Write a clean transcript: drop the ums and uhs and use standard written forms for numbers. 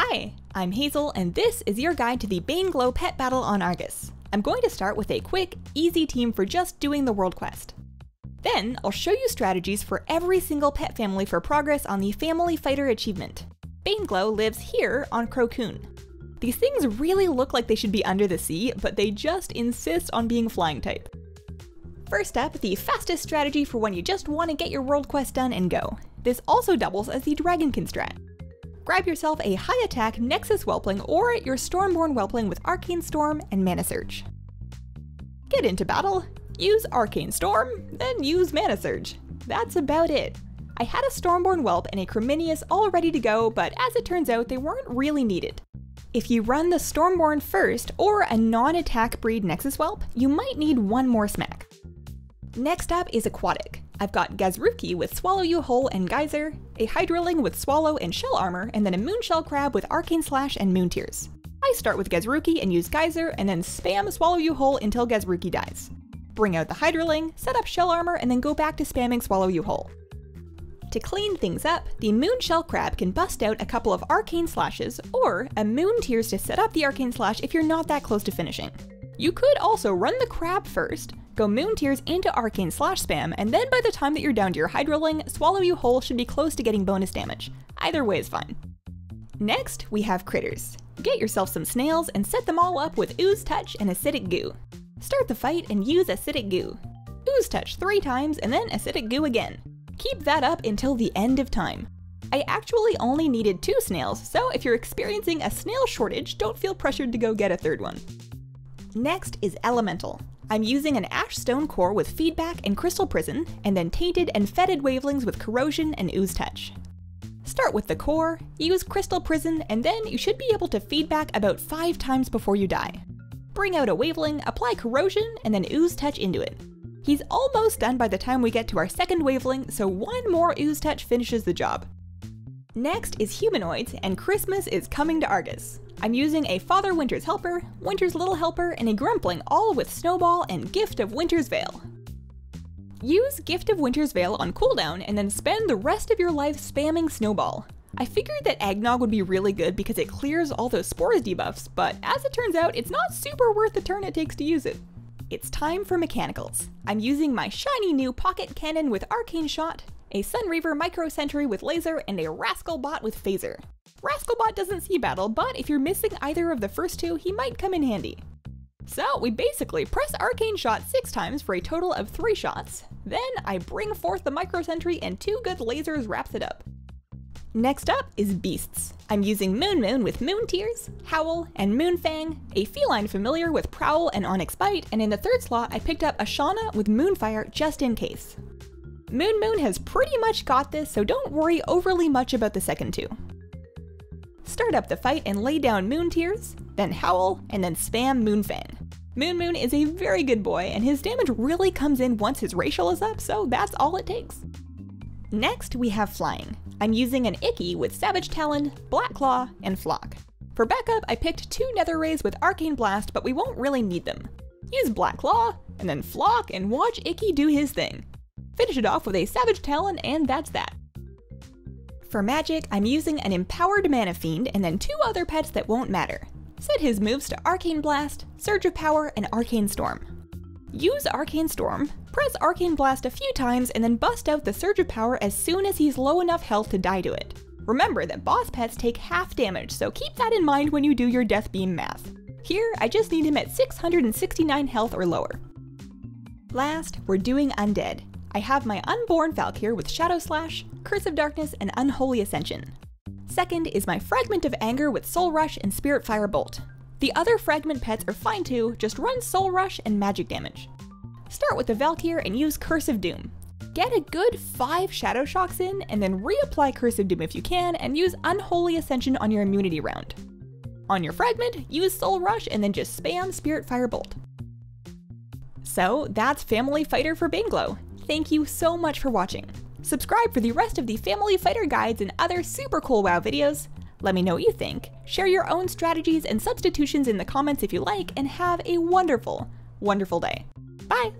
Hi, I'm Hazel, and this is your guide to the Bane Glow pet battle on Argus. I'm going to start with a quick, easy team for just doing the world quest. Then, I'll show you strategies for every single pet family for progress on the Family Fighter achievement. Bane Glow lives here on Crocoon. These things really look like they should be under the sea, but they just insist on being flying type. First up, the fastest strategy for when you just want to get your world quest done and go. This also doubles as the Dragonkin strat. Grab yourself a high attack Nexus Whelpling or your Stormborn Whelpling with Arcane Storm and Mana Surge. Get into battle, use Arcane Storm, then use Mana Surge. That's about it. I had a Stormborn Whelp and a Creminius all ready to go, but as it turns out, they weren't really needed. If you run the Stormborn first, or a non-attack breed Nexus Whelp, you might need one more smack. Next up is Aquatic. I've got Gazruki with Swallow You Whole and Geyser, a Hydraling with Swallow and Shell Armor, and then a Moonshell Crab with Arcane Slash and Moon Tears. I start with Gazruki and use Geyser, and then spam Swallow You Whole until Gazruki dies. Bring out the Hydraling, set up Shell Armor, and then go back to spamming Swallow You Whole. To clean things up, the Moonshell Crab can bust out a couple of Arcane Slashes, or a Moon Tears to set up the Arcane Slash if you're not that close to finishing. You could also run the Crab first, go Moon Tears into Arcane Slash spam, and then by the time that you're down to your Hydraling, Swallow You Whole should be close to getting bonus damage. Either way is fine. Next, we have Critters. Get yourself some snails and set them all up with Ooze Touch and Acidic Goo. Start the fight and use Acidic Goo. Ooze Touch 3 times and then Acidic Goo again. Keep that up until the end of time. I actually only needed 2 snails, so if you're experiencing a snail shortage, don't feel pressured to go get a third one. Next is Elemental. I'm using an Ash Stone core with Feedback and Crystal Prison, and then Tainted and Fetid Wavelings with Corrosion and Ooze Touch. Start with the core, use Crystal Prison, and then you should be able to feedback about 5 times before you die. Bring out a Waveling, apply Corrosion, and then Ooze Touch into it. He's almost done by the time we get to our second Waveling, so one more Ooze Touch finishes the job. Next is Humanoids, and Christmas is coming to Argus. I'm using a Father Winter's Helper, Winter's Little Helper, and a Grumpling, all with Snowball and Gift of Winter's Veil. Use Gift of Winter's Veil on cooldown and then spend the rest of your life spamming Snowball. I figured that Eggnog would be really good because it clears all those Spores debuffs, but as it turns out, it's not super worth the turn it takes to use it. It's time for mechanicals. I'm using my shiny new Pocket Cannon with Arcane Shot, a Sunreaver Micro Sentry with Laser, and a Rascalbot with Phaser. Rascalbot doesn't see battle, but if you're missing either of the first 2, he might come in handy. So we basically press Arcane Shot 6 times for a total of 3 shots, then I bring forth the Micro Sentry and 2 good lasers wraps it up. Next up is Beasts. I'm using Moon with Moon Tears, Howl, and Moonfang, a Feline Familiar with Prowl and Onyx Bite, and in the 3rd slot I picked up Ashana with Moonfire just in case. Moon has pretty much got this, so don't worry overly much about the second 2. Start up the fight and lay down Moon Tears, then Howl, and then spam Moonfang. Moon is a very good boy, and his damage really comes in once his racial is up, so that's all it takes. Next, we have Flying. I'm using an Icky with Savage Talon, Black Claw, and Flock. For backup, I picked 2 Nether Rays with Arcane Blast, but we won't really need them. Use Black Claw, and then Flock, and watch Icky do his thing. Finish it off with a Savage Talon, and that's that. For magic, I'm using an Empowered Mana Fiend and then 2 other pets that won't matter. Set his moves to Arcane Blast, Surge of Power, and Arcane Storm. Use Arcane Storm, press Arcane Blast a few times, and then bust out the Surge of Power as soon as he's low enough health to die to it. Remember that boss pets take half damage, so keep that in mind when you do your Death Beam math. Here, I just need him at 669 health or lower. Last, we're doing Undead. I have my Unborn Valkyr with Shadow Slash, Curse of Darkness, and Unholy Ascension. Second is my Fragment of Anger with Soul Rush and Spirit Fire Bolt. The other fragment pets are fine too, just run Soul Rush and magic damage. Start with the Valkyr and use Curse of Doom. Get a good 5 Shadow Shocks in, and then reapply Curse of Doom if you can, and use Unholy Ascension on your immunity round. On your fragment, use Soul Rush and then just spam Spirit Fire Bolt. So that's Family Fighter for Bane Glow. Thank you so much for watching. Subscribe for the rest of the Family Fighter guides and other super cool WoW videos. Let me know what you think, share your own strategies and substitutions in the comments if you like, and have a wonderful, wonderful day. Bye!